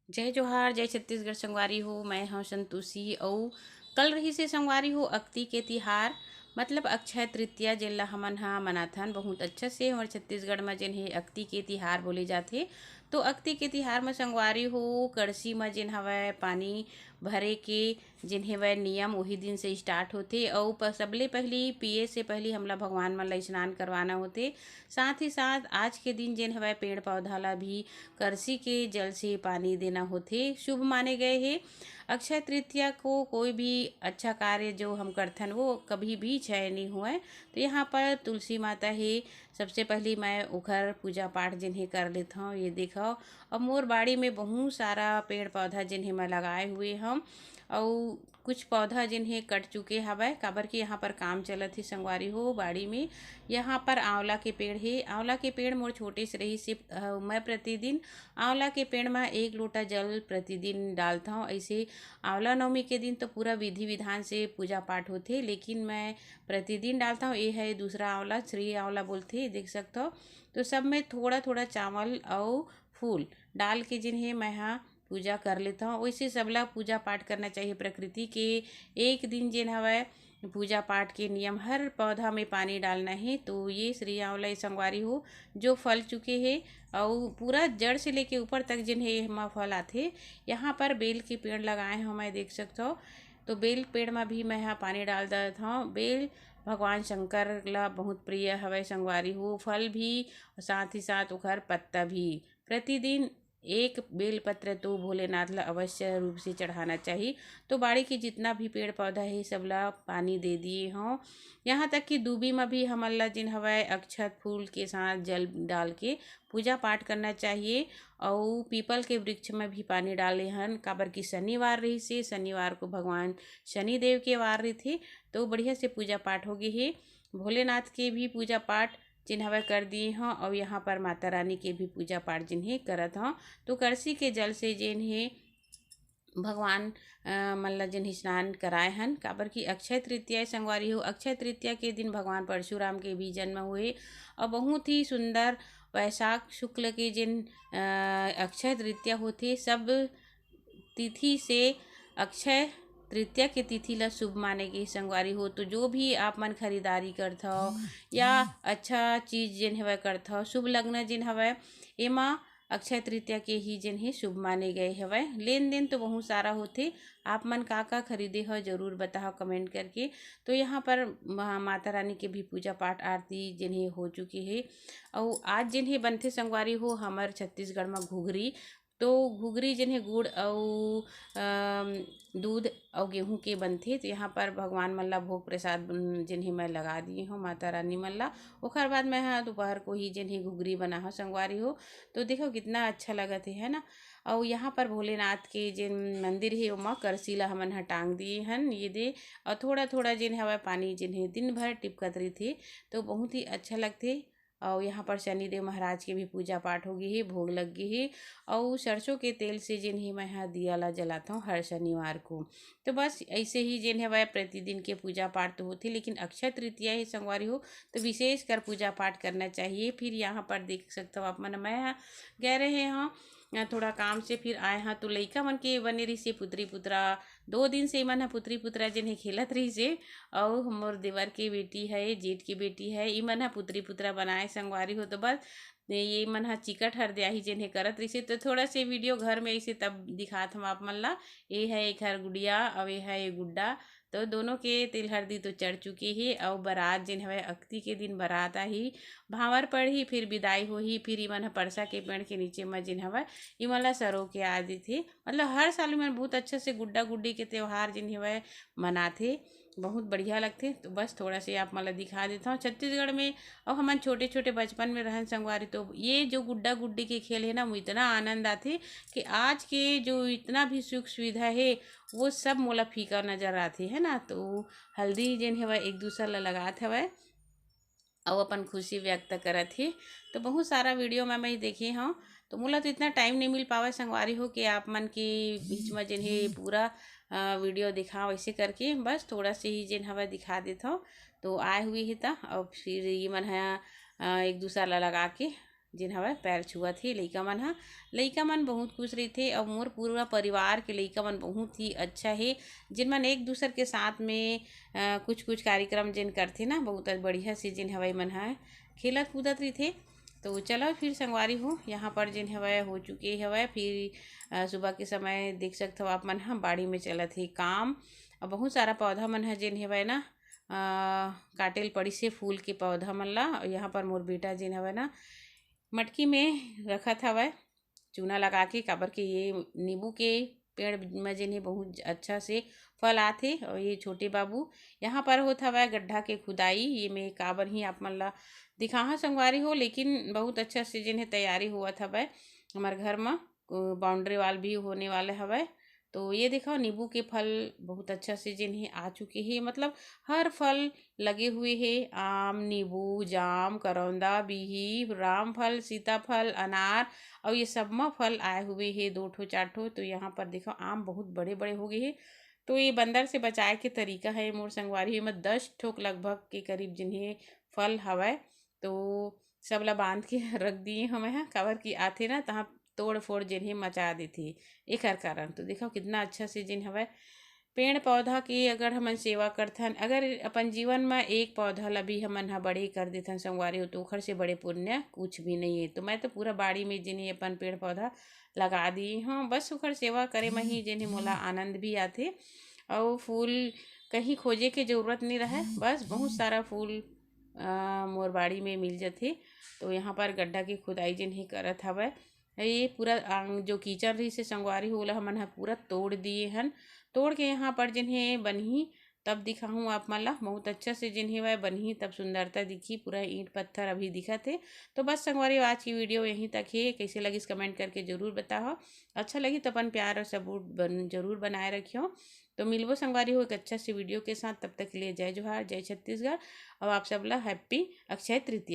जय जोहार जय छत्तीसगढ़ संगवारी हो। मैं हूँ संतोषी अउ कल रही से संगवारी हो अक्ति के तिहार मतलब अक्षय तृतीया जेन ला हमन हा मनाथन बहुत अच्छा से। हमारे छत्तीसगढ़ में जेन हे अक्ति के तिहार बोले जाथे। तो अक्ति के तिहार में संगवारी हो कड़सी में जेन हवय पानी भरे के जेन हेवय नियम वही दिन से स्टार्ट होथे। अउ सबले पहली पिए से पहले हमला भगवान मन ला स्नान करवाना होथे। साथ ही साथ आज के दिन जेन हवय पेड़ पौधा ला भी करसी के जल से पानी देना होथे, शुभ माने गए हैं। अक्षय तृतीया को कोई भी अच्छा कार्य जो हम करथन वो कभी भी क्षय नहीं हुए। तो यहाँ पर तुलसी माता है, सबसे पहले मैं ओखर पूजा पाठ जिन्हें कर लेता हूँ। ये देखो अब मोर बाड़ी में बहुत सारा पेड़ पौधा जिन्हें मैं लगाए हुए हम और कुछ पौधा जिन्हें कट चुके हवय काबर कि यहाँ पर काम चलत ही संगवारी हो बाड़ी में। यहाँ पर आंवला के पेड़ है। आंवला के पेड़ मोर छोटे से रही से मैं प्रतिदिन आंवला के पेड़ में 1 लोटा जल प्रतिदिन डालता हूँ। ऐसे आंवला नवमी के दिन तो पूरा विधि विधान से पूजा पाठ होते, लेकिन मैं प्रतिदिन डालता हूँ। ये है दूसरा आंवला, श्री आंवला बोलते, देख सकते हो। तो सब में थोड़ा थोड़ा चावल और फूल डाल के जिन्हें मैं यहाँ पूजा कर लेता हूँ। वैसे सबला पूजा पाठ करना चाहिए प्रकृति के। एक दिन जिन हवय पूजा पाठ के नियम, हर पौधा में पानी डालना है। तो ये श्री आंवला संगवारी हो जो फल चुके हैं और पूरा जड़ से लेके ऊपर तक जिन्हें हम फल आते। यहाँ पर बेल के पेड़ लगाए हैं, मैं देख सकता हूँ। तो बेल पेड़ में भी मैं यहाँ पानी डाल देता हूँ। बेल भगवान शंकर ला बहुत प्रिय हवय संगवारी हो। फल भी साथ ही साथ ओखर पत्ता भी प्रतिदिन एक बेलपत्र तो भोलेनाथ ला अवश्य रूप से चढ़ाना चाहिए। तो बाड़ी के जितना भी पेड़ पौधा है सबला पानी दे दिए हों। यहाँ तक कि दूबी में भी हमन ला जिन हवय अक्षत फूल के साथ जल डाल के पूजा पाठ करना चाहिए। और पीपल के वृक्ष में भी पानी डाले हन काबर की शनिवार रही से, शनिवार को भगवान शनिदेव के वार रही थे। तो बढ़िया से पूजा पाठ हो गई है। भोलेनाथ के भी पूजा पाठ जिन्हवे कर दिए हों और यहाँ पर माता रानी के भी पूजा पाठ जिन्हें करत हों। तो करसी के जल से जिन्हें भगवान मन ला जिन्हें स्नान कराए हन काबर की अक्षय तृतीया संगवारी हो। अक्षय तृतीया के दिन भगवान परशुराम के भी जन्म हुए और बहुत ही सुंदर वैशाख शुक्ल के जिन अक्षय तृतीया होते सब तिथि से अक्षय तृतीया के तिथि ला शुभ माने के संगवारी हो। तो जो भी आप मन खरीदारी करत हो या अच्छा चीज जिन हवय करत हो, शुभ लग्न जिन हवय एमा अक्षय तृतीया के ही जिन ही शुभ माने गए हवय। लेन देन तो बहुत सारा होते। आप मन का खरीदे हो जरूर बताओ कमेंट करके। तो यहाँ पर माता रानी के भी पूजा पाठ आरती जिन्हें हो चुकी है। और आज जिन्हें बनते संगवारी हो हमार छत्तीसगढ़ में घुघरी। तो घुघरी जिन्हें गुड़ और दूध और गेहूं के बनथे। तो यहाँ पर भगवान मन ला भोग प्रसाद जिन्हें मैं लगा दी हूँ माता रानी मन ला। ओखर बाद मैं हाँ दोपहर को ही जिन्हें घुघरी बना हो संगवारी हो। तो देखो कितना अच्छा लगत है ना। और यहाँ पर भोलेनाथ के जिन मंदिर है ओमा करसी ला हमन ह टांग दिए हन ये दे। और थोड़ा थोड़ा जिन हवा पानी जिन्हें दिन भर टिपकत रही थी। तो बहुत ही अच्छा लगते। और यहाँ पर शनिदेव महाराज की भी पूजा पाठ होगी है, भोग लग गई है। और सरसों के तेल से जिन्हें मैं यहाँ दिया ला जलाता हूँ हर शनिवार को। तो बस ऐसे ही जिन्हें वह प्रतिदिन के पूजा पाठ तो होती, लेकिन अक्षय तृतीया ही संगवारी हो तो विशेष कर पूजा पाठ करना चाहिए। फिर यहाँ पर देख सकते हो आप मन मैं यहाँ गए रहे हैं थोड़ा काम से फिर आए हैं। तो लइका मन के बने रही से पुत्री पुत्रा 2 दिन से मन पुत्री पुत्रा जिन्हें खेलत रही से। और मोर देवर की बेटी है, जेठ की बेटी है, ई मन पुत्री पुत्रा बनाए संगवारी हो। तो बस ये मन हा चिकट हर दिया ही जिन्हें करत रही से। तो थोड़ा से वीडियो घर में ऐसे तब दिखात हम आप मन ला। ये है एक हर गुड़िया और ये है एक गुड्डा। तो दोनों के तिल हल्दी तो चढ़ चुकी है। और बारात जिन हवे अक्ति के दिन बारात आही, भावर पड़ही, फिर विदाई होही। फिर इमन परसा के पेड़ के नीचे में जिन हवा इमन ला सरो के आदि थे। मतलब हर साल इमन बहुत अच्छे से गुड्डा गुड्डी के त्योहार जिन हवे मनाथे, बहुत बढ़िया लगते। तो बस थोड़ा से आप मतलब दिखा देता हूँ छत्तीसगढ़ में। और हम छोटे छोटे बचपन में रहन संगवारी तो ये जो गुड्डा गुड्डी के खेल है ना वो इतना आनंद आते कि आज के जो इतना भी सुख सुविधा है वो सब मोला फीका नजर आती है ना। तो हल्दी जिन है वह एक दूसरा ला लगात हवय और अपन खुशी व्यक्त करत ही। तो बहुत सारा वीडियो मैं देखे हूँ। तो मोला तो इतना टाइम नहीं मिल पावा संगवारी हो कि आप मन के बीच में जिन्हें पूरा वीडियो दिखाओ ऐसे करके। बस थोड़ा से ही जिन हवा दिखा देता हूँ। तो आए हुए ही था और फिर ये मन है एक दूसरा ला लगा के जिन हवय पैर छुअत हे लइका मन ह। लइका मन बहुत खुश रहिथे और मोर पूरा परिवार के लइका मन बहुत ही अच्छा हे, जिन मन एक दूसर के साथ में कुछ कुछ कार्यक्रम जिन करथे ना, बहुत बढ़िया से जिन हवय मन ह खेलत कूदत रहिथे। तो चलो फिर संगवारी हो, यहाँ पर जिन हवय हो चुके हवय। फिर सुबह के समय देख सकते हो आप मन ह बाड़ी में चलत हे काम, और बहुत सारा पौधा मन है जिन हवय ना काटेल पड़ी से फूल के पौधा मन ला। और यहाँ पर मोर बेटा जिन हवय ना मटकी में रखत हवय चूना लगा के, काबर के ये नींबू के पेड़ में जिन हे बहुत अच्छा से फल आथे। और ये छोटे बाबू यहाँ पर होत हवय गड्ढा के खुदाई, ये में काबर ही आप मन ला दिखाहा संगवारी हो, लेकिन बहुत अच्छा से जिन है तैयारी होवत हवय। हमारे घर में बाउंड्री वाल भी होने वाले हवय। तो ये देखो नींबू के फल बहुत अच्छा से जिन है आ चुके हैं, मतलब हर फल लगे हुए हैं। आम, नींबू, जाम, करौंदा, बिही, रामफल, सीताफल, अनार और ये सब में फल आए हुए हैं 2 ठो 4 ठो। तो यहाँ पर देखो आम बहुत बड़े बड़े हो गए हैं। तो ये बंदर से बचाए के तरीका है मोर संगवारी में 10 ठोक लगभग के करीब जिन्हें फल हवय। तो सब ला बांध के रख दिए हमें है, काबर की आथे ना तहाँ तोड़ फोड़ जिन्हें मचा देती एकर कारण। तो देखो कितना अच्छा से जिन हवय पेड़ पौधा की अगर हमन सेवा करथन, अगर अपन जीवन में एक पौधा ला भी हमन ह बड़े कर देथन संगवारी हो, तो ओखर से बड़े पुण्य कुछ भी नहीं है। तो मैं तो पूरा बाड़ी में जिन्हें अपन पेड़ पौधा लगा दी हूँ, बस ओखर सेवा करे में ही जिन्हें मोला आनंद भी आथे। और फूल कहीं खोजे के जरूरत नहीं रहे, बस बहुत सारा फूल मोर बाड़ी में मिल जाथे। तो यहाँ पर गड्ढा की खुदाई जिन्हें करत हवय, ये पूरा जो कीचड़ रही से संगवारी हो ओला हमन ह पूरा तोड़ दिए हन। तोड़ के यहाँ पर जिन्हें बनही तब दिखाऊँ आप मन ला, बहुत अच्छा से जिन्हें वह बनही तब सुंदरता दिखी, पूरा ईंट पत्थर अभी दिखत है। तो बस संगवारी आज की वीडियो यहीं तक है। कैसे लगी कमेंट करके जरूर बताओ, अच्छा लगी तो अपन प्यार और सपोर्ट जरूर बनाए रखियो। तो मिलबो संगवारी हो एक अच्छा सी वीडियो के साथ, तब तक के लिए जय जोहार, जय छत्तीसगढ़। और आप सब ला हैप्पी अक्षय तृतीया।